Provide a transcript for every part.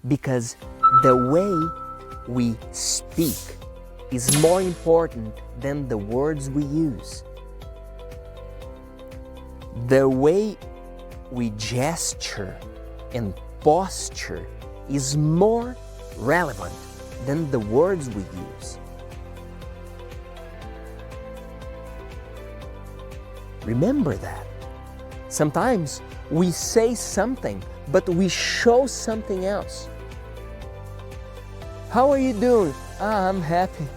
because the way we speak is more important than the words we use. The way we gesture and posture is more relevant than the words we use. Remember that. Sometimes we say something, but we show something else. How are you doing? I'm happy.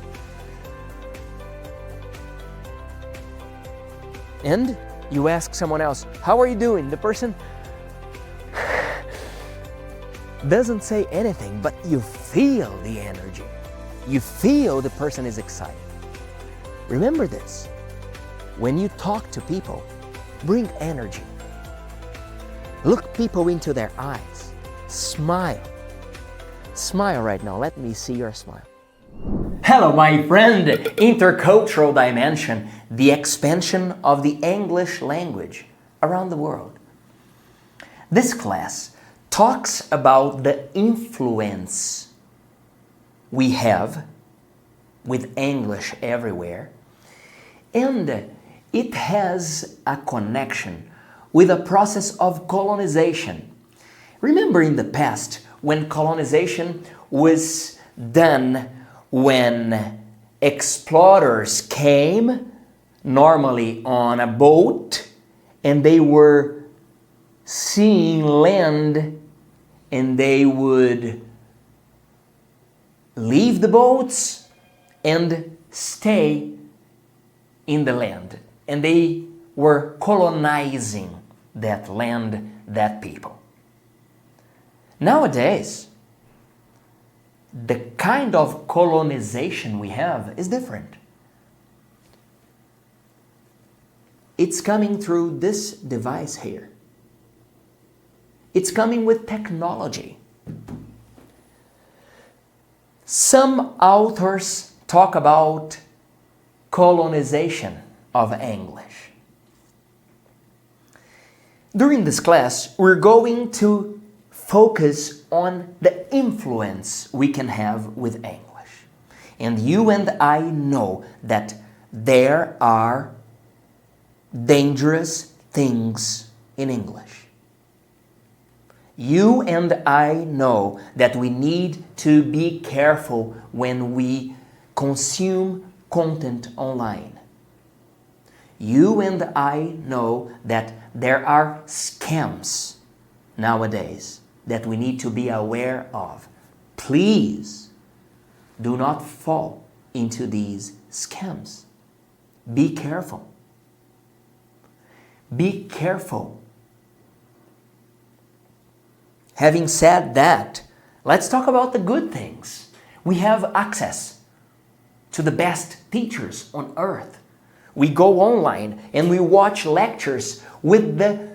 And you ask someone else, how are you doing? The person doesn't say anything, but you feel the energy. You feel the person is excited. Remember this. When you talk to people, bring energy. Look people into their eyes. Smile. Smile right now. Let me see your smile. Hello, my friend. Intercultural dimension, the expansion of the English language around the world. This class talks about the influence we have with English everywhere, and it has a connection with a process of colonization. Remember in the past when colonization was done when explorers came, normally on a boat, and they were seeing land and they would leave the boats and stay in the land. And they were colonizing that land, that people. Nowadays, the kind of colonization we have is different. It's coming through this device here. It's coming with technology. Some authors talk about colonization of English. During this class, we're going to focus on the influence we can have with English. And you and I know that there are dangerous things in English. You and I know that we need to be careful when we consume content online. You and I know that there are scams nowadays that we need to be aware of. Please do not fall into these scams. Be careful. Be careful. Having said that, let's talk about the good things. We have access to the best teachers on earth. We go online and we watch lectures with the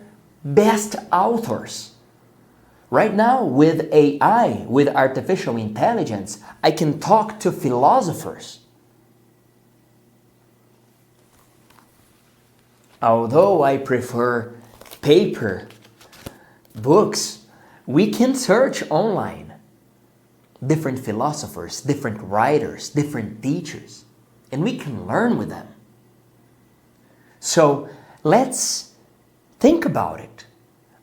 best authors. Right now, with AI, with artificial intelligence, I can talk to philosophers. Although I prefer paper books, we can search online different philosophers, different writers, different teachers, and we can learn with them. So let's think about it.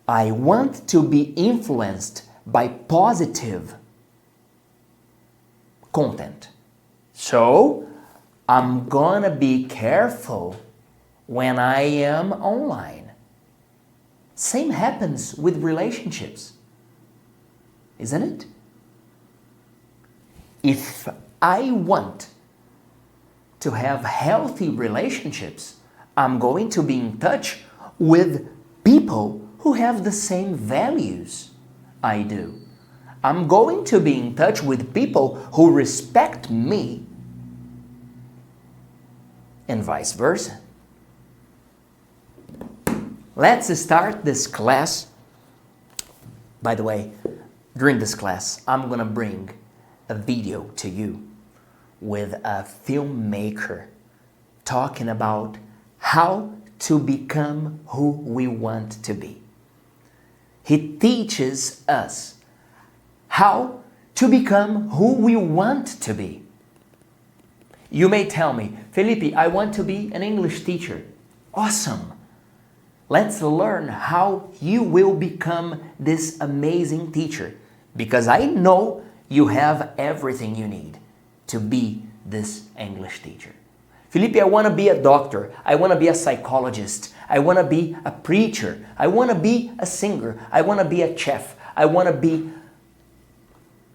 I want to be influenced by positive content. So I'm gonna be careful when I am online. Same happens with relationships, isn't it? If I want to have healthy relationships, I'm going to be in touch with people who have the same values I do. I'm going to be in touch with people who respect me, and vice versa. Let's start this class. By the way, during this class, I'm gonna bring a video to you with a filmmaker talking about how to become who we want to be. He teaches us how to become who we want to be. You may tell me, Felipe, I want to be an English teacher. Awesome! Let's learn how you will become this amazing teacher, because I know you have everything you need to be this English teacher. Felipe, I want to be a doctor. I want to be a psychologist. I want to be a preacher. I want to be a singer. I want to be a chef. I want to be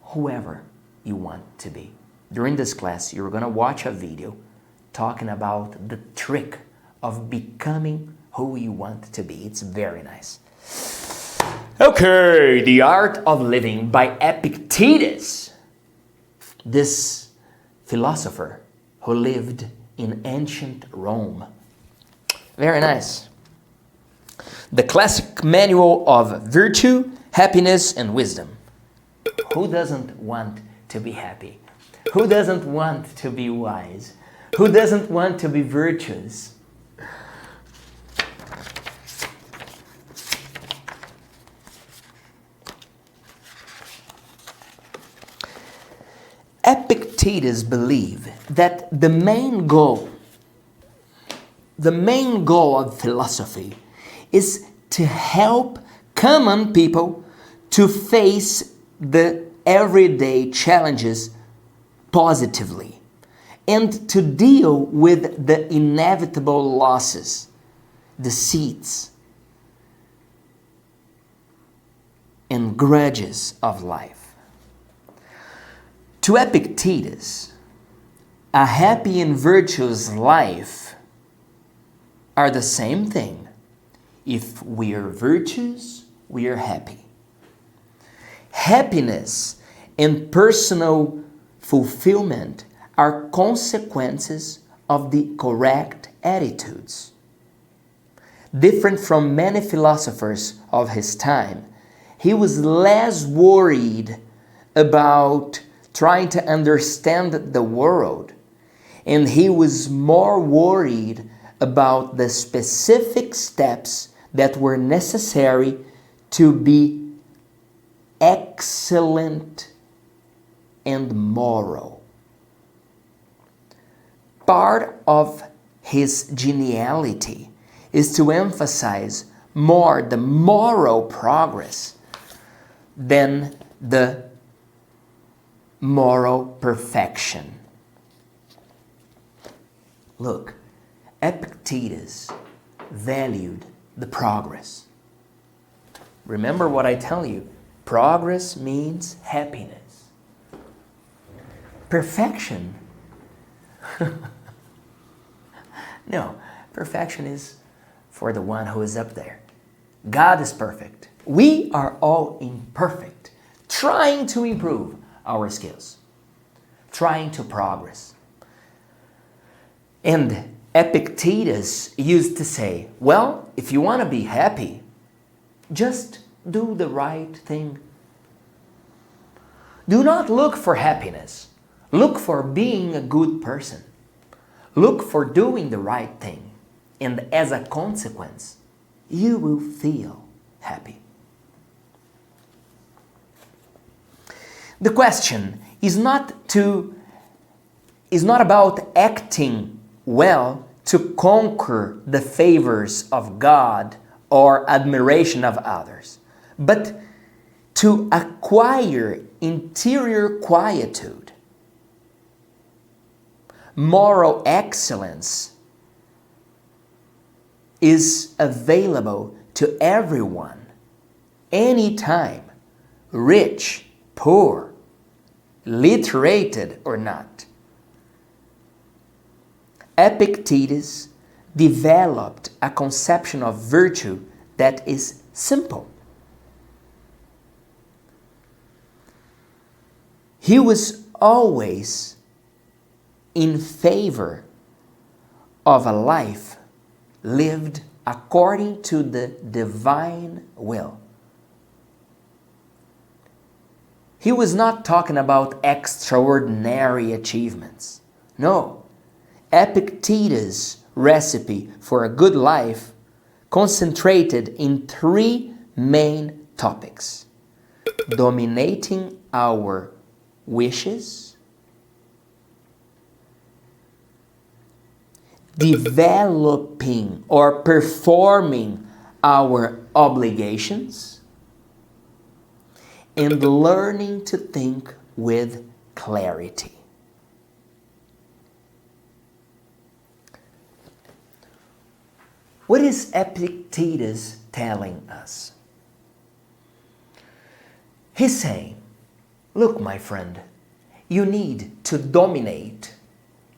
whoever you want to be. During this class, you're going to watch a video talking about the trick of becoming who you want to be. It's very nice. Okay, The Art of Living by Epictetus. This philosopher who lived in ancient Rome. Very nice. The classic manual of virtue, happiness, and wisdom. Who doesn't want to be happy? Who doesn't want to be wise? Who doesn't want to be virtuous? Epictetus believed that the main goal of philosophy is to help common people to face the everyday challenges positively and to deal with the inevitable losses, deceits, and grudges of life. To Epictetus, a happy and virtuous life are the same thing. If we are virtuous, we are happy. Happiness and personal fulfillment are consequences of the correct attitudes. Different from many philosophers of his time, he was less worried about trying to understand the world, and he was more worried about the specific steps that were necessary to be excellent and moral. Part of his geniality is to emphasize more the moral progress than the moral perfection. Look, Epictetus valued the progress. Remember what I tell you, progress means happiness. Perfection, no, perfection is for the one who is up there. God is perfect. We are all imperfect, trying to improve our skills, trying to progress. And Epictetus used to say, well, if you want to be happy, just do the right thing. Do not look for happiness. Look for being a good person. Look for doing the right thing. And as a consequence, you will feel happy. The question is not about acting well to conquer the favors of God or admiration of others, but to acquire interior quietude. Moral excellence is available to everyone, anytime, rich, poor, literated or not. Epictetus developed a conception of virtue that is simple. He was always in favor of a life lived according to the divine will. He was not talking about extraordinary achievements. No. Epictetus' recipe for a good life concentrated in three main topics: dominating our wishes, developing or performing our obligations, and learning to think with clarity. What is Epictetus telling us? He's saying, look, my friend, you need to dominate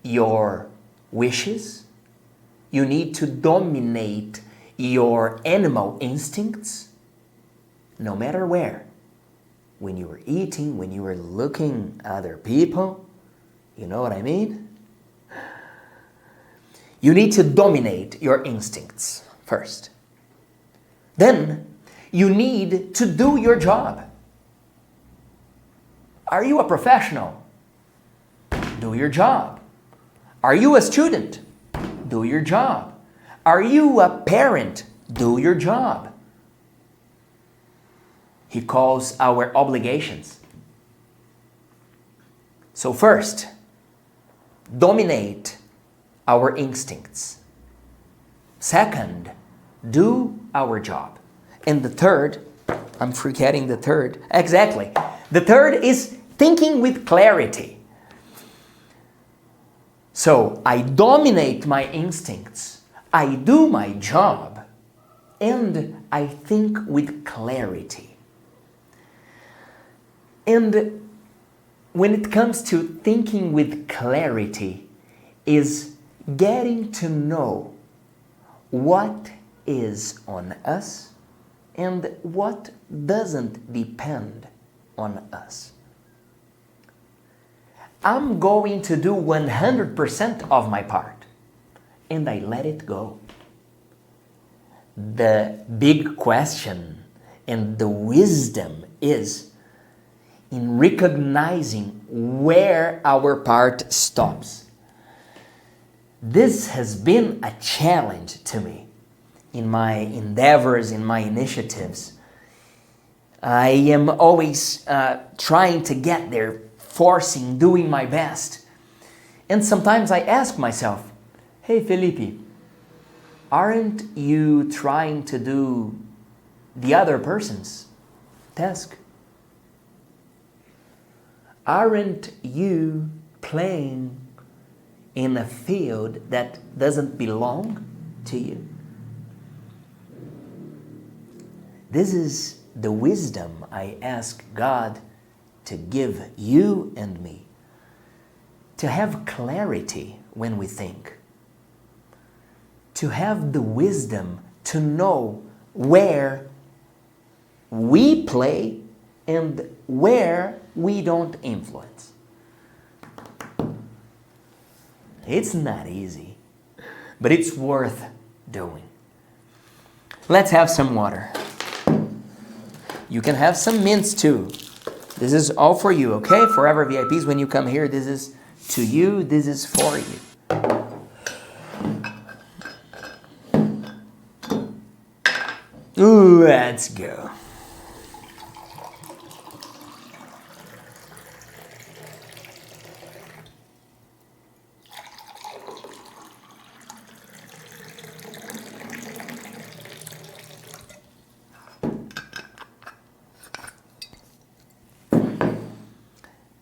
your wishes. You need to dominate your animal instincts, no matter where. When you were eating, when you were looking at other people, you know what I mean? You need to dominate your instincts first. Then, you need to do your job. Are you a professional? Do your job. Are you a student? Do your job. Are you a parent? Do your job. He calls our obligations. So first, dominate our instincts. Second, do our job. And the third, I'm forgetting the third. Exactly. The third is thinking with clarity. So I dominate my instincts, I do my job, and I think with clarity. And when it comes to thinking with clarity, is getting to know what is on us and what doesn't depend on us. I'm going to do 100% of my part, and I let it go. The big question and the wisdom is in recognizing where our part stops. This has been a challenge to me in my endeavors, in my initiatives. I am always trying to get there, forcing, doing my best. And sometimes I ask myself, hey Felipe, aren't you trying to do the other person's task? Aren't you playing in a field that doesn't belong to you? This is the wisdom I ask God to give you and me, to have clarity when we think, to have the wisdom to know where we play and where we don't influence. It's not easy, but it's worth doing. Let's have some water. You can have some mints too. This is all for you, okay? Forever VIPs, when you come here, this is to you, this is for you. Let's go.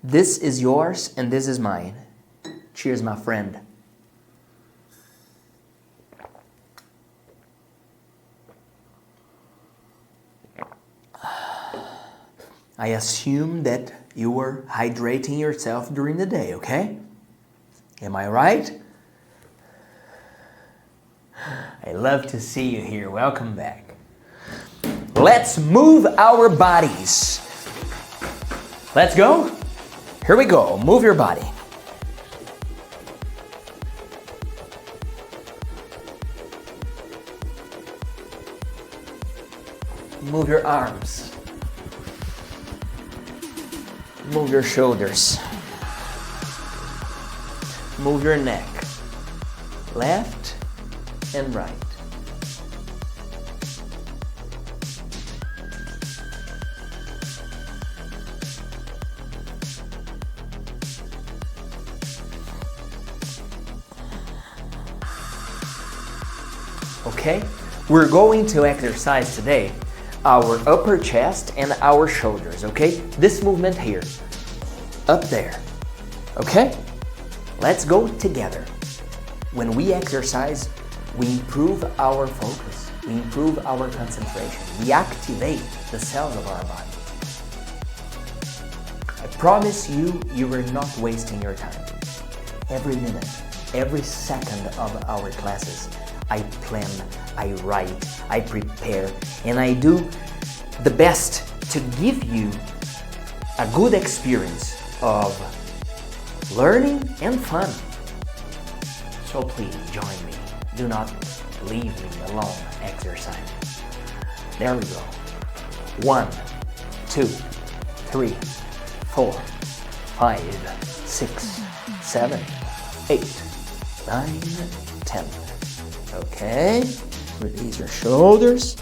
This is yours and this is mine. Cheers, my friend. I assume that you were hydrating yourself during the day, okay? Am I right? I love to see you here. Welcome back. Let's move our bodies. Let's go. Here we go. Move your body. Move your arms. Move your shoulders. Move your neck. Left and right. okay? We're going to exercise today our upper chest and our shoulders, okay? This movement here, up there, okay? Let's go together. When we exercise, we improve our focus, we improve our concentration, we activate the cells of our body. I promise you, you are not wasting your time. Every minute, every second of our classes, I plan, I write, I prepare, and I do the best to give you a good experience of learning and fun. So please join me. Do not leave me alone exercising. There we go. 1, 2, 3, 4, 5, 6, 7, 8, 9, 10. Okay, release your shoulders.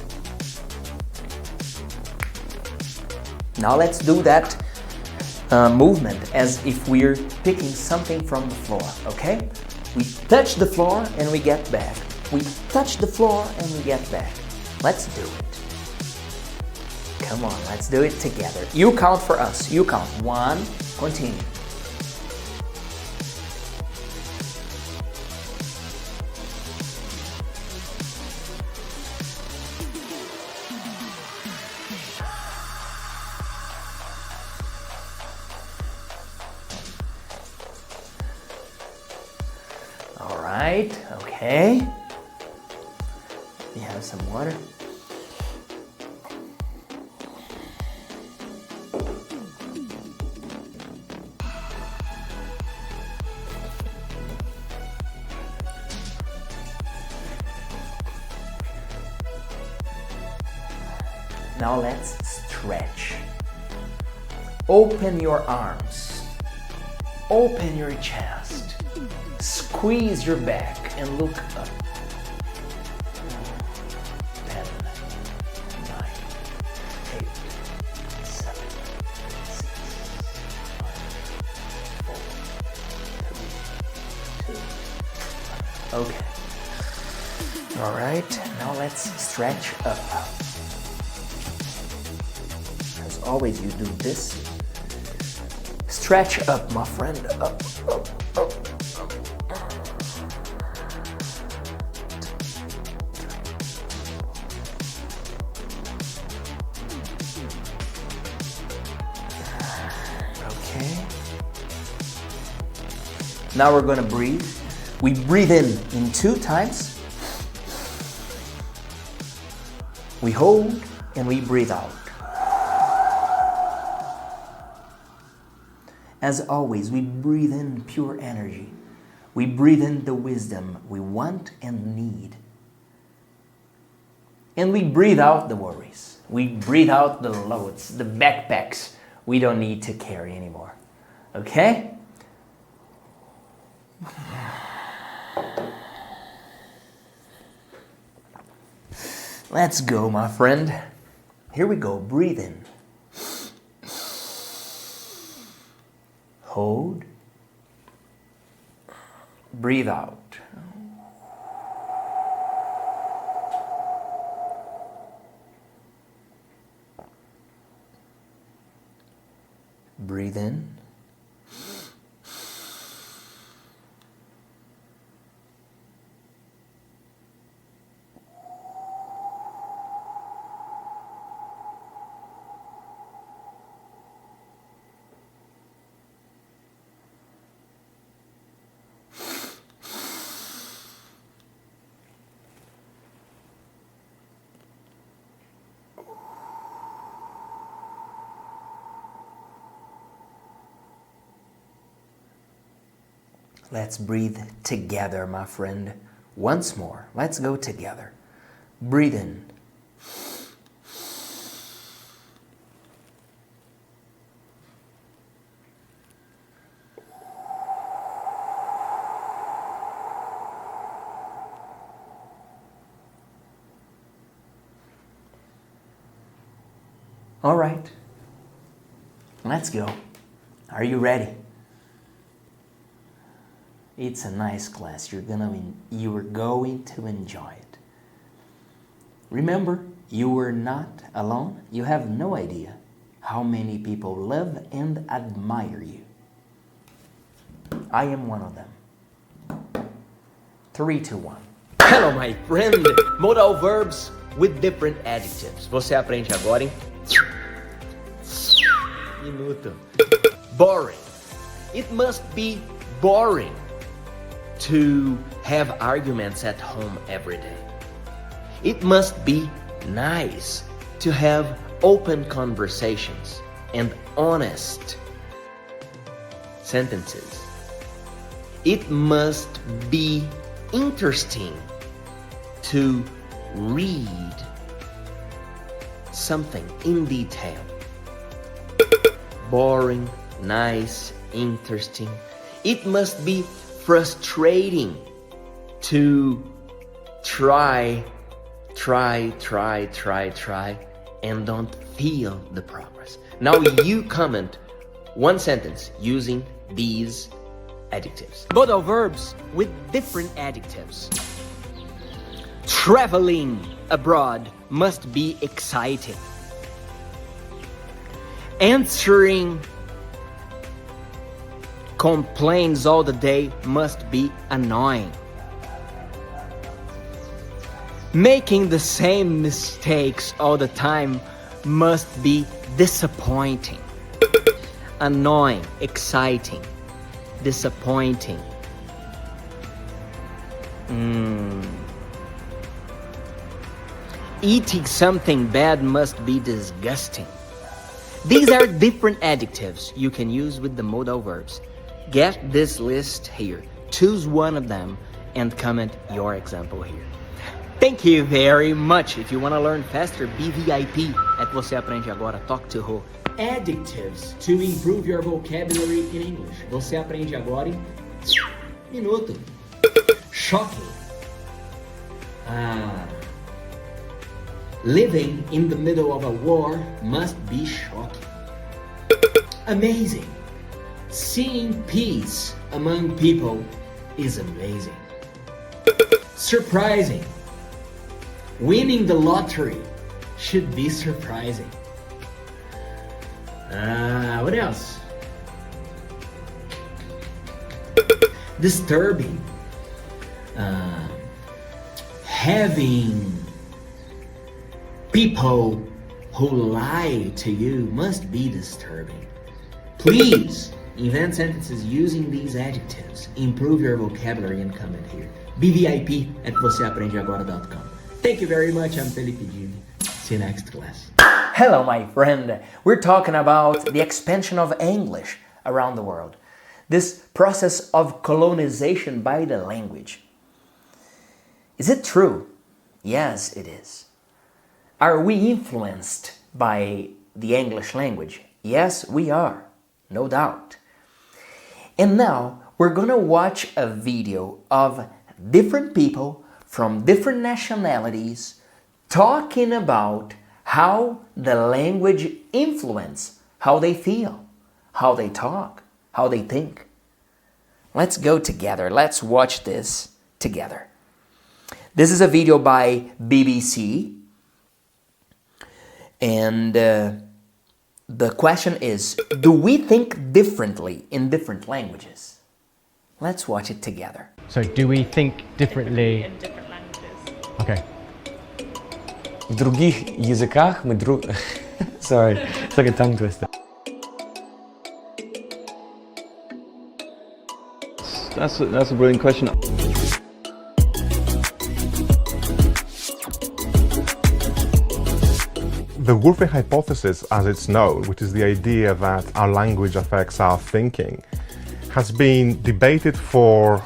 Now let's do that movement as if we're picking something from the floor, okay? We touch the floor and we get back. We touch the floor and we get back. Let's do it. Come on, let's do it together. You count for us. You count. 1, continue. All right, okay. You have some water? Now let's stretch. Open your arms. Open your chest. Squeeze your back and look up. 10, 9, 8, 7, 6, 5, 4, 3, 2, 1. Okay. All right, now let's stretch up. As always, you do this. Stretch up, my friend. Up, up, up. Now we're going to breathe. We breathe in 2 times. We hold and we breathe out. As always, we breathe in pure energy. We breathe in the wisdom we want and need. And we breathe out the worries. We breathe out the loads, the backpacks we don't need to carry anymore. Okay? Let's go, my friend. Here we go. Breathe in. Hold. Breathe out. Breathe in. Let's breathe together, my friend. Once more. Let's go together. Breathe in. All right. Let's go. Are you ready? It's a nice class. You are going to enjoy it. Remember, you were not alone. You have no idea how many people love and admire you. I am one of them. 3, 2, 1. Hello, my friend! Modal verbs with different adjectives. Você aprende agora em minuto. Boring. It must be boring to have arguments at home every day. It must be nice to have open conversations and honest sentences. It must be interesting to read something in detail. Boring, nice, interesting. It must be frustrating to try, and don't feel the progress. Now you comment one sentence using these adjectives. Modal verbs with different adjectives. Traveling abroad must be exciting. Answering complaints all the day must be annoying. Making the same mistakes all the time must be disappointing. Annoying, exciting, disappointing. Eating something bad must be disgusting. These are different adjectives you can use with the modal verbs. Get this list here. Choose one of them and comment your example here. Thank you very much. If you want to learn faster, be VIP at Você Aprende Agora. Talk to who? Adjectives to improve your vocabulary in English. Você aprende agora em minuto. Shocking. Living in the middle of a war must be shocking. Amazing. Seeing peace among people is amazing. Surprising. Winning the lottery should be surprising. What else? Disturbing. Having people who lie to you must be disturbing. Please invent sentences using these adjectives. Improve your vocabulary and comment here. Be VIP at voceaprendeagora.com. Thank you very much. I'm Felipe Dib. See you next class. Hello, my friend. We're talking about the expansion of English around the world. This process of colonization by the language. Is it true? Yes, it is. Are we influenced by the English language? Yes, we are. No doubt. And now we're gonna watch a video of different people from different nationalities talking about how the language influences how they feel, how they talk, how they think. Let's go together. Let's watch this together. This is a video by BBC, and the question is, do we think differently in different languages? Let's watch it together. So do we think differently in different languages? Okay. В других языках мы Sorry, it's like a tongue twister. That's a brilliant question. The Wolfe hypothesis, as it's known, which is the idea that our language affects our thinking, has been debated for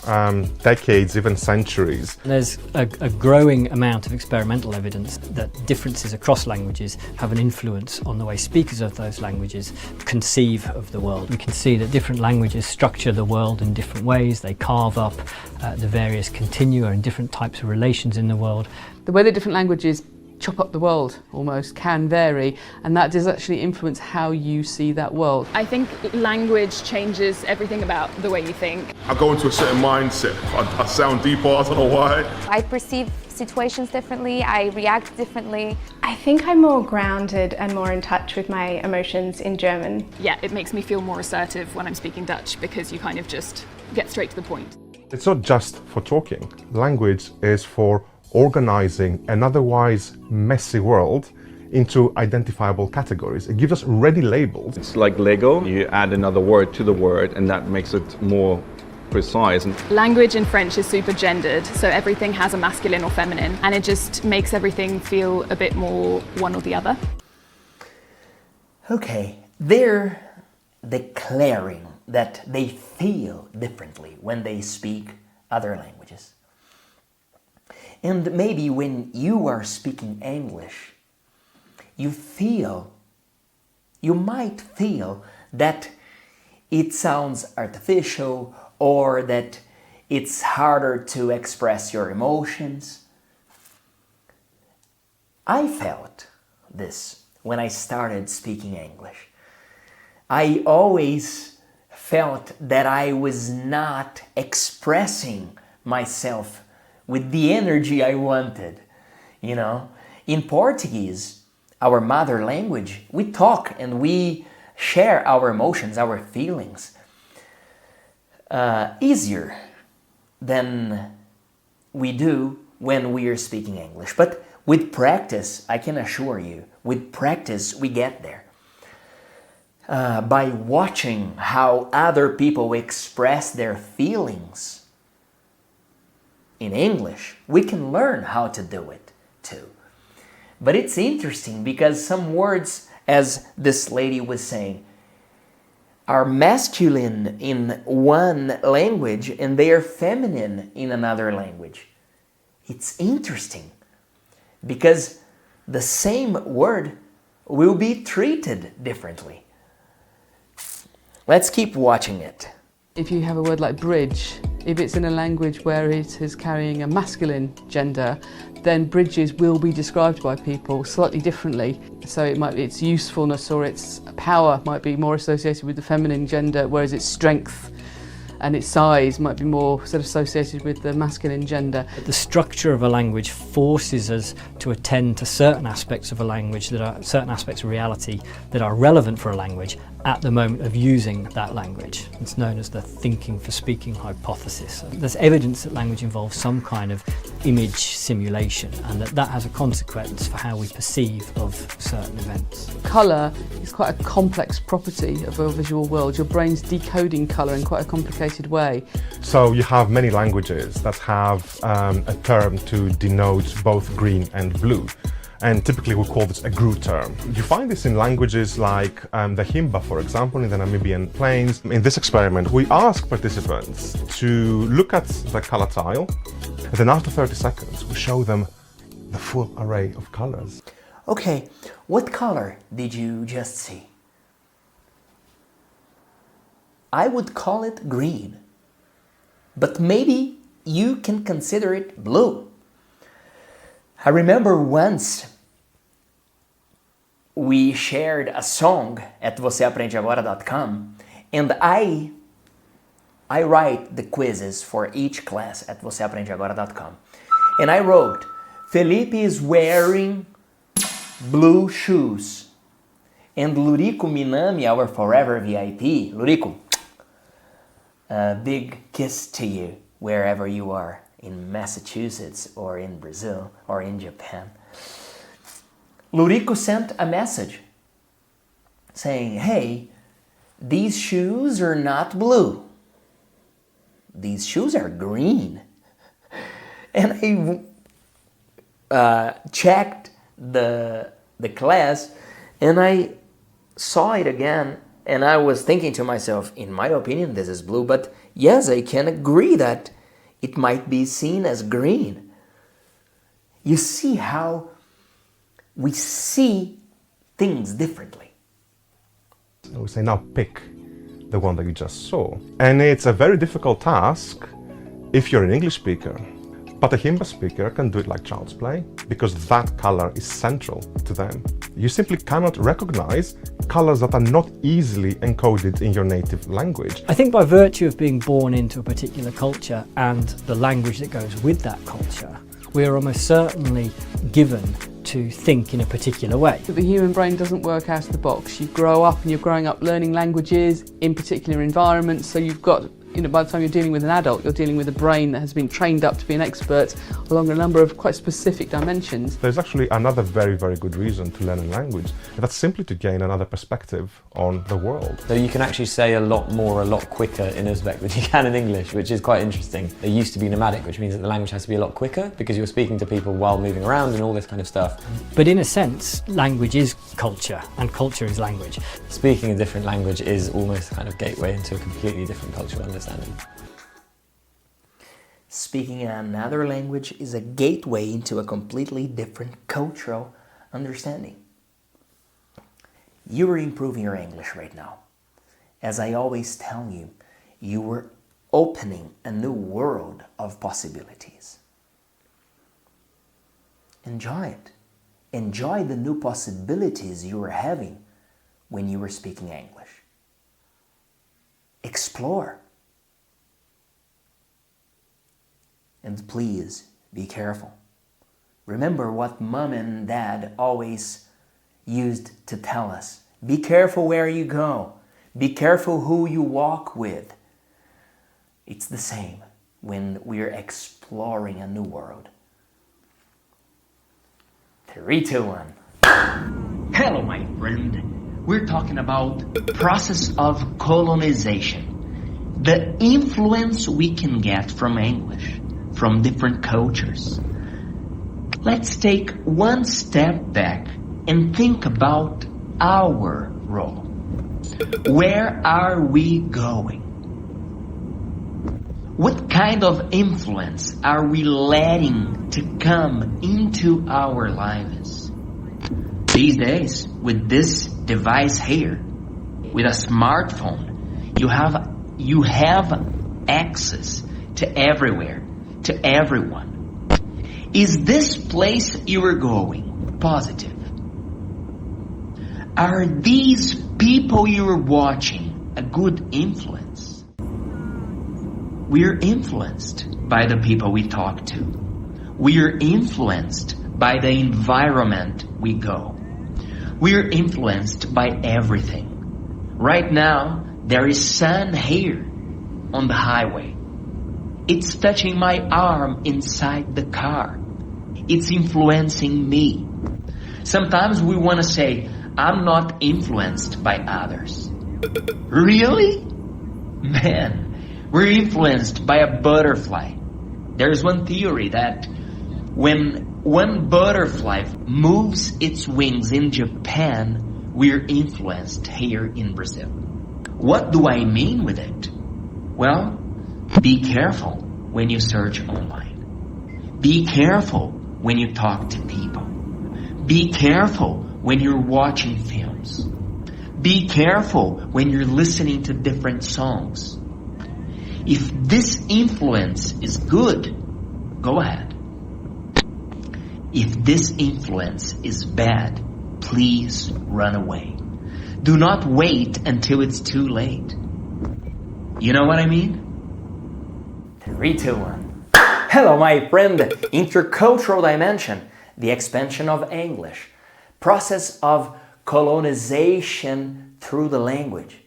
decades, even centuries. There's a growing amount of experimental evidence that differences across languages have an influence on the way speakers of those languages conceive of the world. We can see that different languages structure the world in different ways. They carve up the various continua and different types of relations in the world. The way that different languages chop up the world almost can vary, and that does actually influence how you see that world. I think language changes everything about the way you think. I go into a certain mindset. I sound deeper, I don't know why. I perceive situations differently, I react differently. I think I'm more grounded and more in touch with my emotions in German. Yeah, it makes me feel more assertive when I'm speaking Dutch because you kind of just get straight to the point. It's not just for talking. Language is for organizing an otherwise messy world into identifiable categories. It gives us ready labels. It's like Lego. You add another word to the word and that makes it more precise. Language in French is super gendered, so everything has a masculine or feminine, and it just makes everything feel a bit more one or the other. Okay, they're declaring that they feel differently when they speak other languages. And maybe when you are speaking English, you might feel that it sounds artificial or that it's harder to express your emotions. I felt this when I started speaking English. I always felt that I was not expressing myself with the energy I wanted. You know, in Portuguese, our mother language, we talk and we share our emotions, our feelings easier than we do when we are speaking English. But with practice, I can assure you, with practice we get there. By watching how other people express their feelings in English, we can learn how to do it too. But it's interesting because some words, as this lady was saying, are masculine in one language and they are feminine in another language. It's interesting because the same word will be treated differently. Let's keep watching it. If you have a word like bridge, if it's in a language where it is carrying a masculine gender, then bridges will be described by people slightly differently. So it might be its usefulness or its power might be more associated with the feminine gender, whereas its strength and its size might be more sort of associated with the masculine gender. The structure of a language forces us to attend to certain aspects of a language, that are certain aspects of reality that are relevant for a language at the moment of using that language. It's known as the thinking for speaking hypothesis. There's evidence that language involves some kind of image simulation and that has a consequence for how we perceive of certain events. Colour is quite a complex property of a visual world. Your brain's decoding colour in quite a complicated way. So you have many languages that have a term to denote both green and blue. And typically we call this a GRU term. You find this in languages like the Himba, for example, in the Namibian plains. In this experiment, we ask participants to look at the color tile, and then after 30 seconds, we show them the full array of colors. Okay, what color did you just see? I would call it green, but maybe you can consider it blue. I remember once we shared a song at voceaprendeagora.com and I write the quizzes for each class at voceaprendeagora.com. And I wrote, Felipe is wearing blue shoes. And Lurico Minami, our forever VIP, Lurico, a big kiss to you wherever you are. In Massachusetts or in Brazil or in Japan. Lurico sent a message saying, hey, these shoes are not blue. These shoes are green. And I checked the class and I saw it again and I was thinking to myself, in my opinion, this is blue, but yes, I can agree that it might be seen as green. You see how we see things differently. We say, now pick the one that you just saw. And it's a very difficult task if you're an English speaker. But a Himba speaker can do it like child's play because that color is central to them. You simply cannot recognize colors that are not easily encoded in your native language. I think by virtue of being born into a particular culture and the language that goes with that culture, We are almost certainly given to think in a particular way. The human brain doesn't work out of the box. You grow up and you're growing up learning languages in particular environments, so you've got, by the time you're dealing with an adult, you're dealing with a brain that has been trained up to be an expert along a number of quite specific dimensions. There's actually another very, very good reason to learn a language, and that's simply to gain another perspective on the world. So you can actually say a lot more, a lot quicker in Uzbek than you can in English, which is quite interesting. They used to be nomadic, which means that the language has to be a lot quicker because you're speaking to people while moving around and all this kind of stuff. But in a sense, language is culture, and culture is language. Speaking a different language is almost a kind of gateway into a completely different cultural understanding. Speaking another language is a gateway into a completely different cultural understanding. You are improving your English right now. As I always tell you, you are opening a new world of possibilities. Enjoy it. Enjoy the new possibilities you are having when you are speaking English. Explore. And please be careful. Remember what mom and dad always used to tell us. Be careful where you go. Be careful who you walk with. It's the same when we're exploring a new world. 3, 2, 1. Hello, my friend. We're talking about the process of colonization. The influence we can get from English, from different cultures. Let's take one step back and think about our role. Where are we going? What kind of influence are we letting to come into our lives? These days, with this device here, with a smartphone, you have access to everywhere, to everyone. Is this place you are going positive? Are these people you are watching a good influence? We're influenced by the people we talk to. We're influenced by the environment we go. We're influenced by everything. Right now, there is sun here on the highway. It's touching my arm inside the car. It's influencing me. Sometimes we want to say, I'm not influenced by others. Really? Man, we're influenced by a butterfly. There's one theory that when one butterfly moves its wings in Japan, we're influenced here in Brazil. What do I mean with it? Well, be careful when you search online. Be careful when you talk to people. Be careful when you're watching films. Be careful when you're listening to different songs. If this influence is good, go ahead. If this influence is bad, please run away. Do not wait until it's too late. You know what I mean? 3, 2, 1. Hello, my friend. Intercultural dimension, the expansion of English, process of colonization through the language.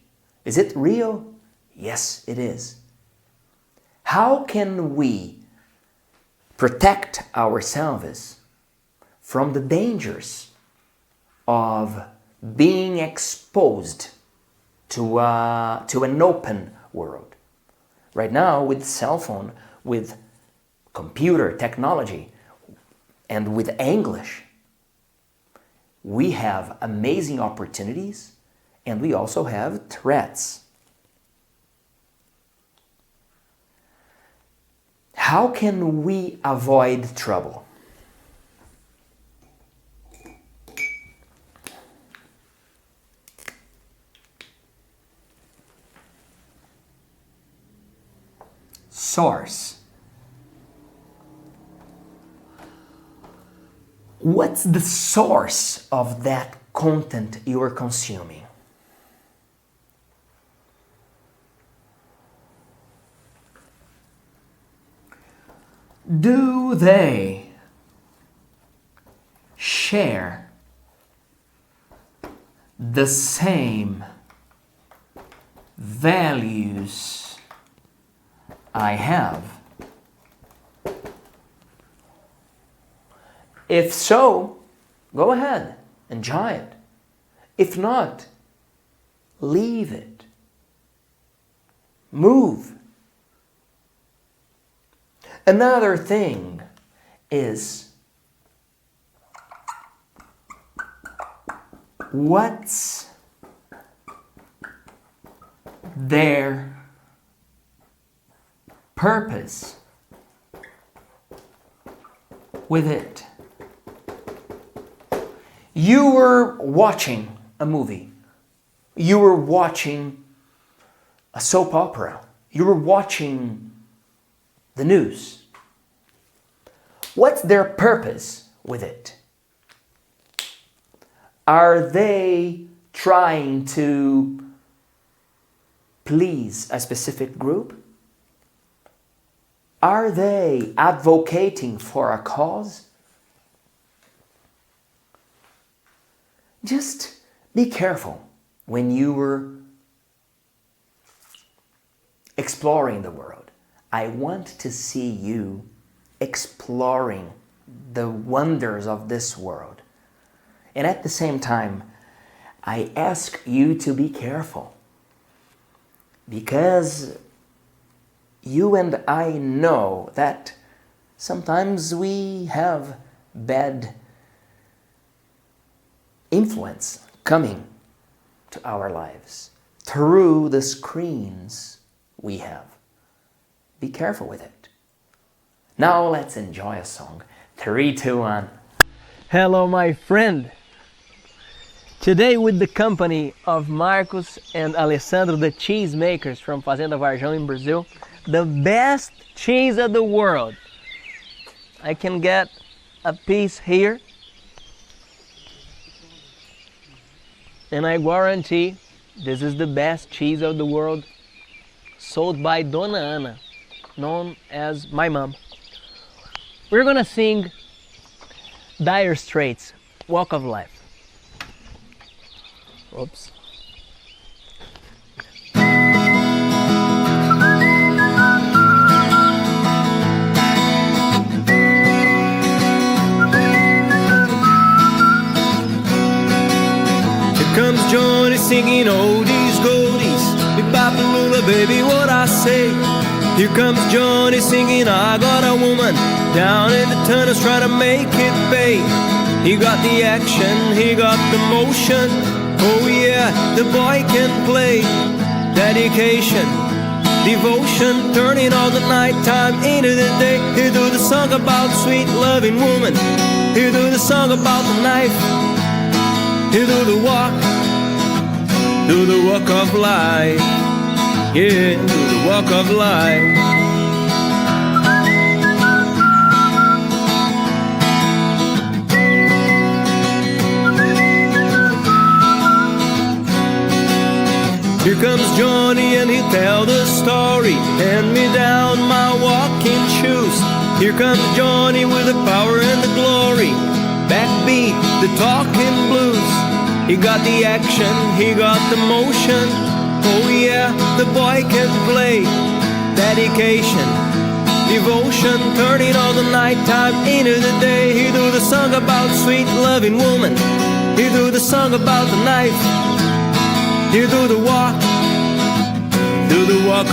Is it real? Yes, it is. How can we protect ourselves from the dangers of being exposed to an open world? Right now, with cell phone, with computer technology, and with English, we have amazing opportunities, and we also have threats. How can we avoid trouble? Source. What's the source of that content you are consuming? Do they the same values I have? If so, go ahead, enjoy it. If not, leave it. Move. Another thing is, what's their purpose with it? You were watching a movie. You were watching a soap opera. You were watching the news. What's their purpose with it? Are they trying to please a specific group? Are they advocating for a cause? Just be careful when you were exploring the world. I want to see you exploring the wonders of this world. And at the same time, I ask you to be careful, because you and I know that sometimes we have bad influence coming to our lives through the screens we have. Be careful with it. Now let's enjoy a song. 3, 2, 1. Hello, my friend. Today, with the company of Marcos and Alessandro, the cheese makers from Fazenda Varjão in Brazil, the best cheese of the world. I can get a piece here, and I guarantee this is the best cheese of the world, sold by Dona Ana, known as my mom. We're gonna sing Dire Straits, Walk of Life. Oops. Comes Johnny singing oldies, goldies, me papalula, baby, what I say. Here comes Johnny singing, I got a woman down in the tunnels trying to make it pay. He got the action, he got the motion. Oh yeah, the boy can play. Dedication, devotion, turning all the nighttime into the day. He do the song about sweet loving woman. He do the song about the knife. He do the walk of life. Yeah, do the walk of life. Here comes Johnny and he'll tell the story. Hand me down my walking shoes. Here comes Johnny with the power and the glory. Backbeat, the talking blues. He got the action, he got the motion. Oh yeah, the boy can play. Dedication, devotion, turning all the nighttime into the day. He do the song about sweet loving woman. He do the song about the knife. He do the walk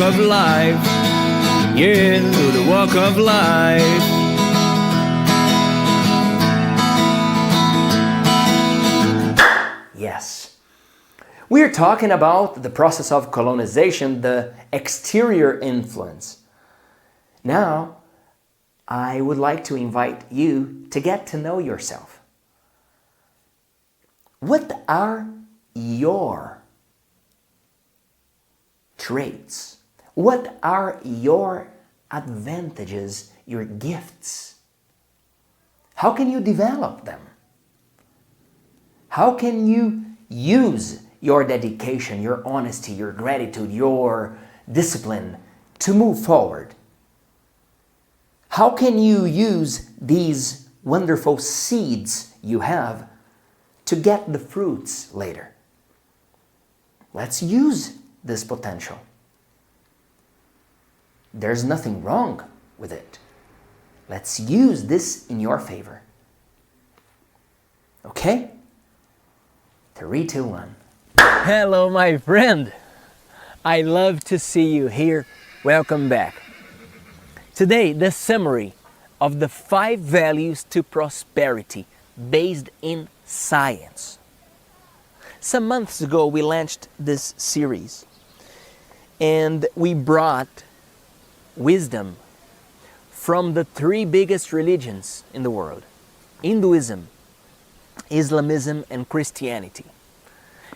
of life. Yeah, do the walk of life. Yes. We're talking about the process of colonization, the exterior influence. Now, I would like to invite you to get to know yourself. What are your traits? What are your advantages, your gifts? How can you develop them? How can you use your dedication, your honesty, your gratitude, your discipline to move forward? How can you use these wonderful seeds you have to get the fruits later? Let's use this potential. There's nothing wrong with it. Let's use this in your favor. Okay? 3, 2, 1. Hello, my friend. I love to see you here. Welcome back. Today, the summary of the 5 values to prosperity based in science. Some months ago, we launched this series and we brought wisdom from the 3 biggest religions in the world: Hinduism, Islamism, and Christianity.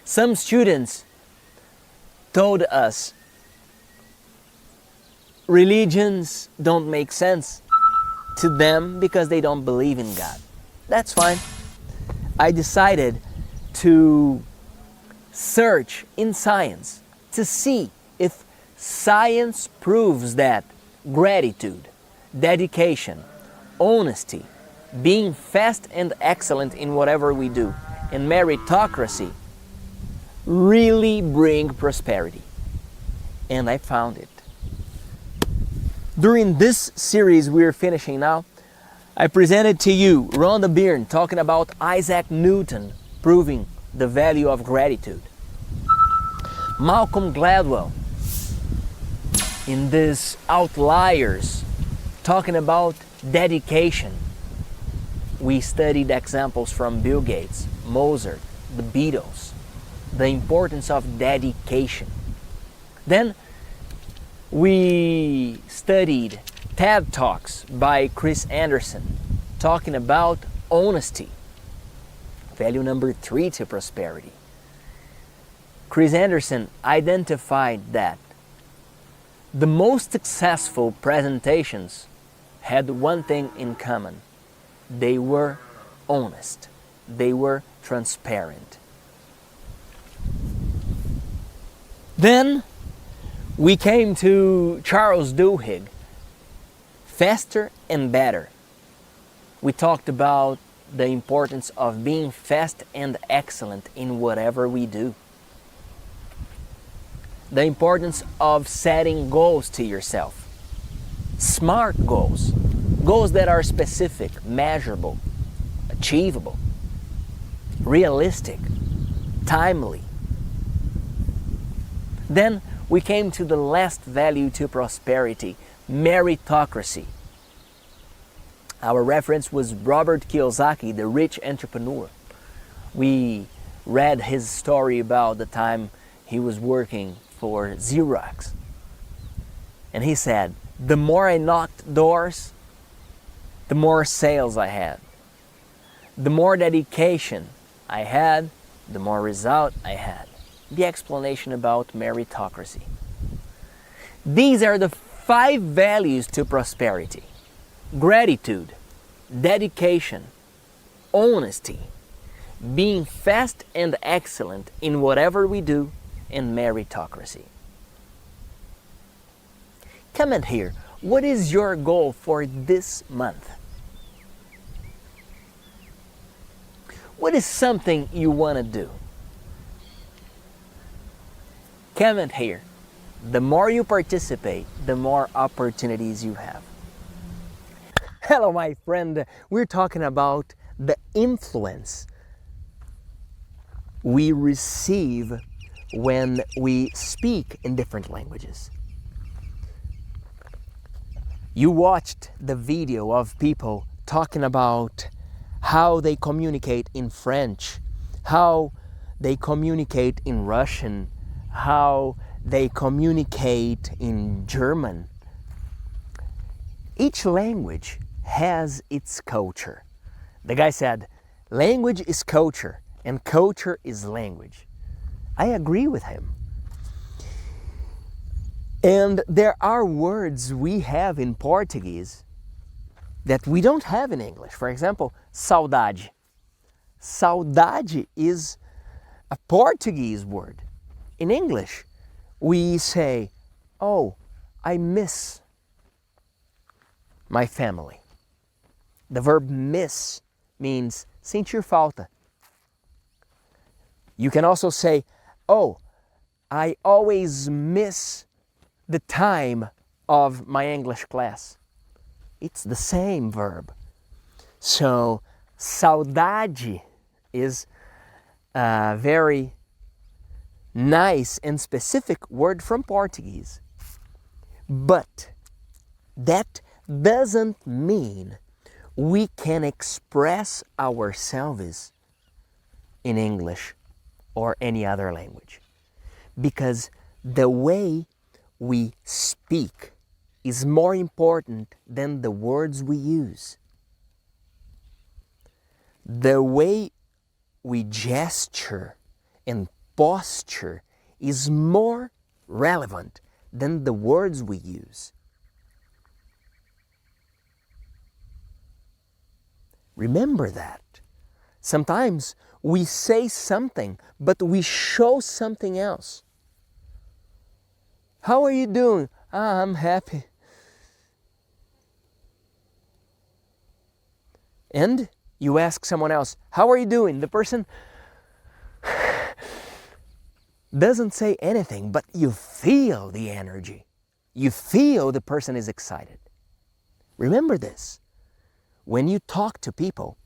Some students told us religions don't make sense to them because they don't believe in God. That's fine. I decided to search in science to see if science proves that gratitude, dedication, honesty, being fast and excellent in whatever we do, and meritocracy really bring prosperity. And I found it. During this series we're finishing now, I presented to you Rhonda Byrne talking about Isaac Newton proving the value of gratitude. Malcolm Gladwell in this Outliers talking about dedication. We studied examples from Bill Gates, Mozart, the Beatles, the importance of dedication. Then we studied TED Talks by Chris Anderson talking about honesty, value number 3 to prosperity. Chris Anderson identified that the most successful presentations had one thing in common: they were honest, they were transparent. Then we came to Charles Duhigg, Faster and Better. We talked about the importance of being fast and excellent in whatever we do. The importance of setting goals to yourself. Smart goals. Goals that are specific, measurable, achievable, realistic, timely. Then we came to the last value to prosperity, meritocracy. Our reference was Robert Kiyosaki, the rich entrepreneur. We read his story about the time he was working for Xerox. And he said, the more I knocked doors, the more sales I had. The more dedication I had, the more result I had. The explanation about meritocracy. These are the 5 values to prosperity: gratitude, dedication, honesty, being fast and excellent in whatever we do, and meritocracy. Comment here, what is your goal for this month? What is something you want to do? Comment here. The more you participate, the more opportunities you have. Hello, my friend. We're talking about the influence we receive when we speak in different languages. You watched the video of people talking about how they communicate in French, how they communicate in Russian, how they communicate in German. Each language has its culture. The guy said, language is culture and culture is language. I agree with him. And there are words we have in Portuguese that we don't have in English. For example, saudade. Saudade is a Portuguese word. In English, we say, oh, I miss my family. The verb miss means sentir falta. You can also say, oh, I always miss the time of my English class. It's the same verb. So, saudade is a very nice and specific word from Portuguese. But that doesn't mean we can express ourselves in English or any other language. Because the way we speak is more important than the words we use. The way we gesture and posture is more relevant than the words we use. Remember that. Sometimes we say something, but we show something else. How are you doing? I'm happy. And you ask someone else, how are you doing? The person doesn't say anything, but you feel the energy. You feel the person is excited. Remember this. When you talk to people,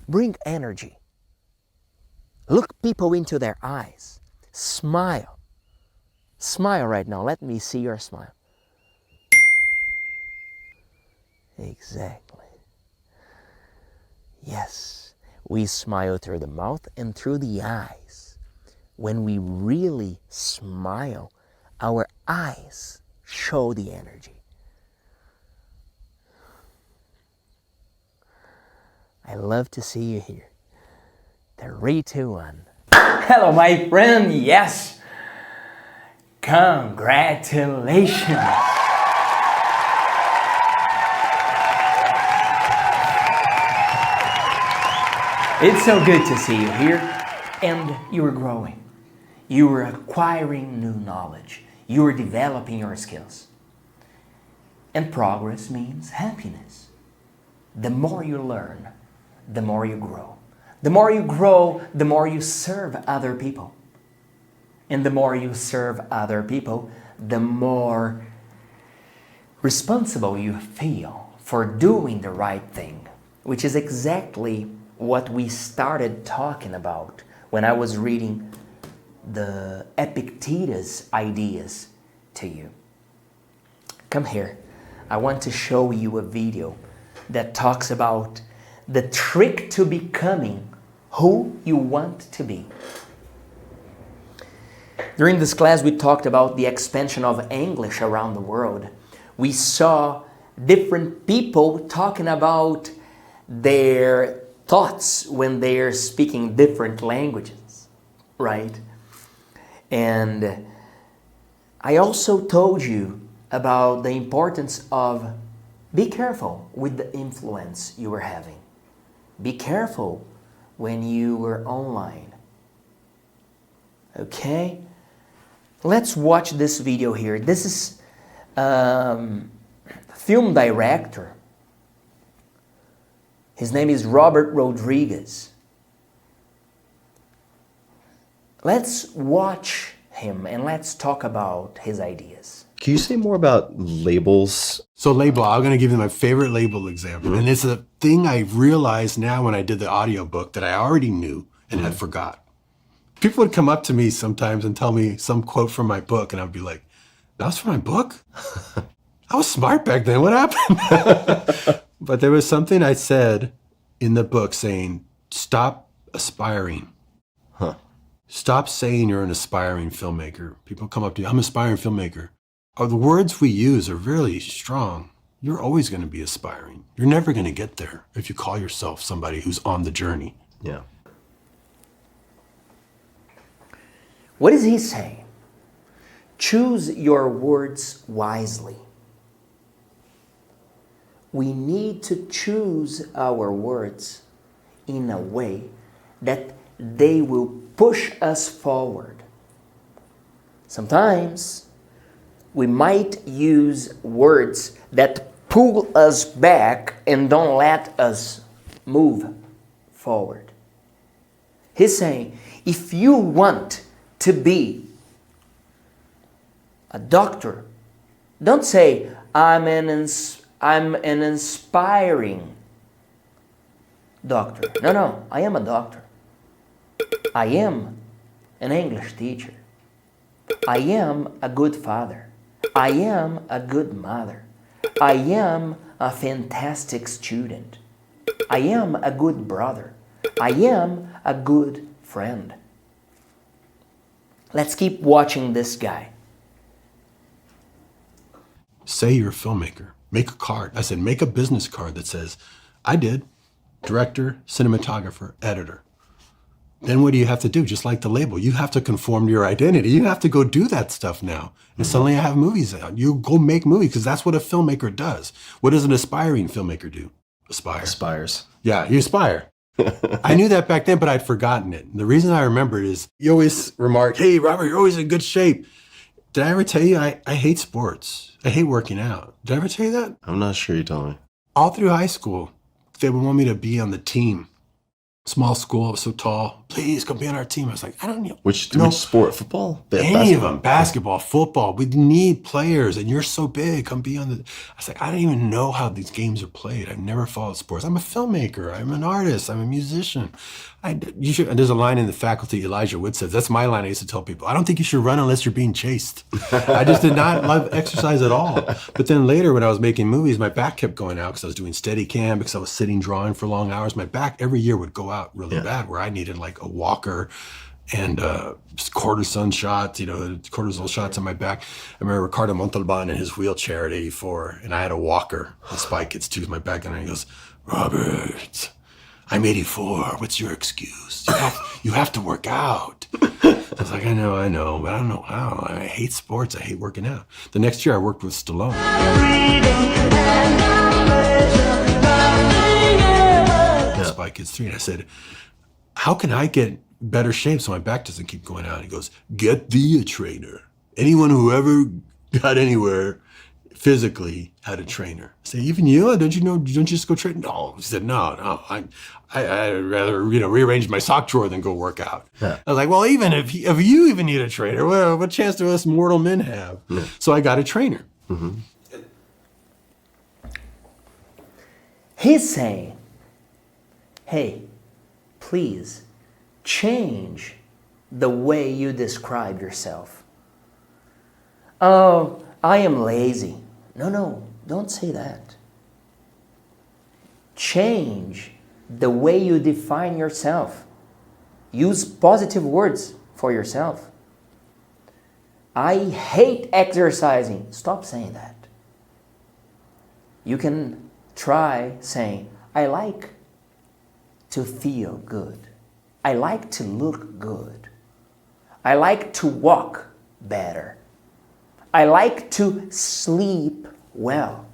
bring energy. Look people into their eyes. Smile. Smile right now. Let me see your smile. Exactly. Yes, we smile through the mouth and through the eyes. When we really smile, our eyes show the energy. I love to see you here. 3, 2, 1. Hello, my friend. Yes. Congratulations. It's so good to see you here. And you're growing. You are acquiring new knowledge. You are developing your skills. And progress means happiness. The more you learn, the more you grow. The more you grow, the more you serve other people. And the more you serve other people, the more responsible you feel for doing the right thing, which is exactly what we started talking about when I was reading the Epictetus ideas to you. Come here. I want to show you a video that talks about the trick to becoming who you want to be. During this class, we talked about the expansion of English around the world. We saw different people talking about their thoughts when they're speaking different languages, right? And I also told you about the importance of be careful with the influence you are having. Be careful when you were online. Okay? Let's watch this video here. This is film director. His name is Robert Rodriguez. Let's watch him and let's talk about his ideas. Can you say more about labels? So label, I'm going to give you my favorite label example. And it's a thing I realized now when I did the audiobook that I already knew and had forgot. People would come up to me sometimes and tell me some quote from my book, and I'd be like, that was from my book? I was smart back then. What happened? But there was something I said in the book saying, stop aspiring. Stop saying you're an aspiring filmmaker. People come up to you, I'm an aspiring filmmaker. The words we use are really strong. You're always going to be aspiring. You're never going to get there if you call yourself somebody who's on the journey. Yeah. What is he saying? Choose your words wisely. We need to choose our words in a way that they will push us forward. Sometimes we might use words that pull us back and don't let us move forward. He's saying, if you want to be a doctor. Don't say, I'm an inspiring doctor. No, I am a doctor. I am an English teacher. I am a good father. I am a good mother. I am a fantastic student. I am a good brother. I am a good friend. Let's keep watching this guy. Say you're a filmmaker. Make a card. I said, make a business card that says, I did, director, cinematographer, editor. Then what do you have to do? Just like the label, you have to conform to your identity. You have to go do that stuff now. And suddenly I have movies out. You go make movies because that's what a filmmaker does. What does an aspiring filmmaker do? Aspire. Aspires. Yeah, you aspire. I knew that back then, but I'd forgotten it. And the reason I remember it is you always remark, hey, Robert, you're always in good shape. Did I ever tell you I hate sports? I hate working out. Did I ever tell you that? I'm not sure you told me. All through high school, they would want me to be on the team. Small school, I was so tall. Please come be on our team. I was like, I don't know. Which sport? Football? Any of them. Basketball, football. We need players, and you're so big. Come be on the. I was like, I don't even know how these games are played. I've never followed sports. I'm a filmmaker. I'm an artist. I'm a musician. There's a line in the faculty, Elijah Wood says, that's my line I used to tell people. I don't think you should run unless you're being chased. I just did not love exercise at all. But then later when I was making movies, my back kept going out because I was doing Steadicam, because I was sitting drawing for long hours. My back every year would go out really bad, where I needed like a walker and cortisone shots, cortisol shots on my back. I remember Ricardo Montalban in his wheelchair at 84, and I had a walker. The spike gets to my back, and he goes, Robert, I'm 84. What's your excuse? You have to work out. I was like, I know, but I don't know how. I hate sports. I hate working out. The next year I worked with Stallone. Spy Kids 3. And I said, how can I get better shape so my back doesn't keep going out? He goes, get thee a trainer. Anyone who ever got anywhere physically had a trainer. I said, even you? Don't you just go train? No. He said, no. I'd rather, rearrange my sock drawer than go work out. Yeah. I was like, well, even if you even need a trainer, well, what chance do us mortal men have? Yeah. So I got a trainer. Mm-hmm. He's saying, hey, please change the way you describe yourself. Oh, I am lazy. No, don't say that. Change the way you define yourself. Use positive words for yourself. I hate exercising. Stop saying that. You can try saying, I like to feel good. I like to look good. I like to walk better. I like to sleep well.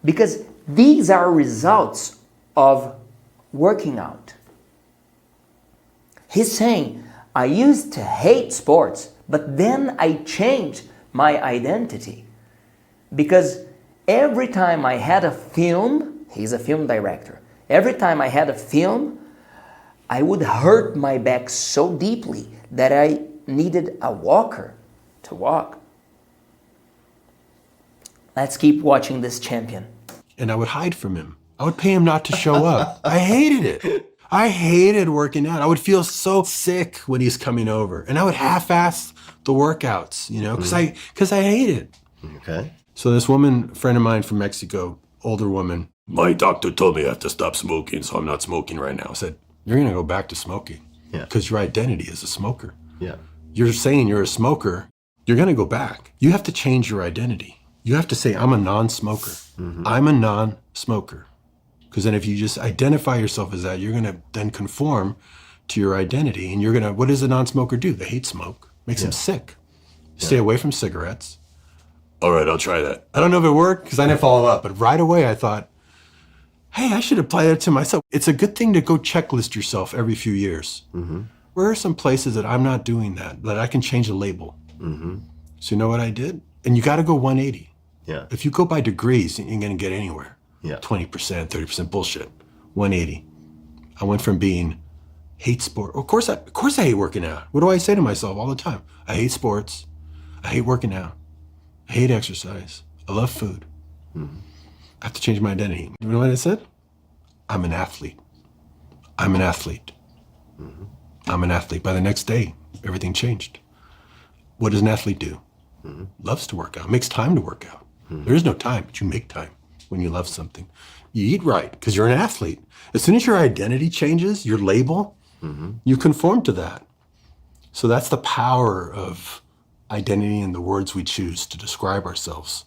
Because these are results of working out. He's saying, I used to hate sports, but then I changed my identity. Because every time I had a film, he's a film director, every time I had a film, I would hurt my back so deeply that I needed a walker to walk. Let's keep watching this champion. And I would hide from him. I would pay him not to show up. I hated it. I hated working out. I would feel so sick when he's coming over. And I would half-ass the workouts, because I hate it. Okay. So this woman, friend of mine from Mexico, older woman, my doctor told me I have to stop smoking, so I'm not smoking right now. I said, you're going to go back to smoking. Yeah. Because your identity is a smoker. Yeah. You're saying you're a smoker. You're going to go back. You have to change your identity. You have to say, I'm a non-smoker. Mm-hmm. I'm a non-smoker. Because then if you just identify yourself as that, you're going to then conform to your identity. And you're going to, what does a non-smoker do? They hate smoke. Makes them sick. Stay away from cigarettes. All right, I'll try that. I don't know if it worked because I didn't follow up. But right away I thought, hey, I should apply that to myself. It's a good thing to go checklist yourself every few years. Mm-hmm. Where are some places that I'm not doing that I can change the label? Mm-hmm. So you know what I did? And you got to go 180. Yeah. If you go by degrees, you ain't going to get anywhere. Yeah. 20%, 30% bullshit. 180. I went from being hate sport. Of course I hate working out. What do I say to myself all the time? I hate sports. I hate working out. I hate exercise. I love food. I have to change my identity. You know what I said? I'm an athlete. I'm an athlete. I'm an athlete. By the next day, everything changed. What does an athlete do? Loves to work out, makes time to work out. There is no time, but you make time when you love something. You eat right, because you're an athlete. As soon as your identity changes, your label, you conform to that. So that's the power of identity and the words we choose to describe ourselves.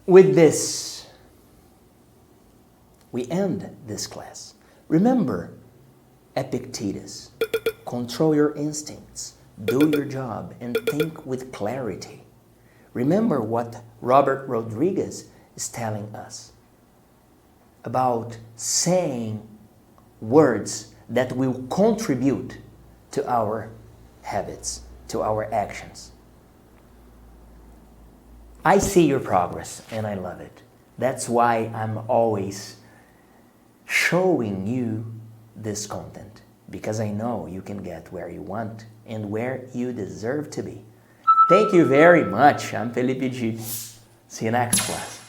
With this, we end this class. Remember Epictetus. Control your instincts, do your job, and think with clarity. Remember what Robert Rodriguez is telling us about saying words that will contribute to our habits, to our actions. I see your progress and I love it. That's why I'm always showing you this content, because I know you can get where you want and where you deserve to be. Thank you very much. I'm Felipe Dib. See you next class.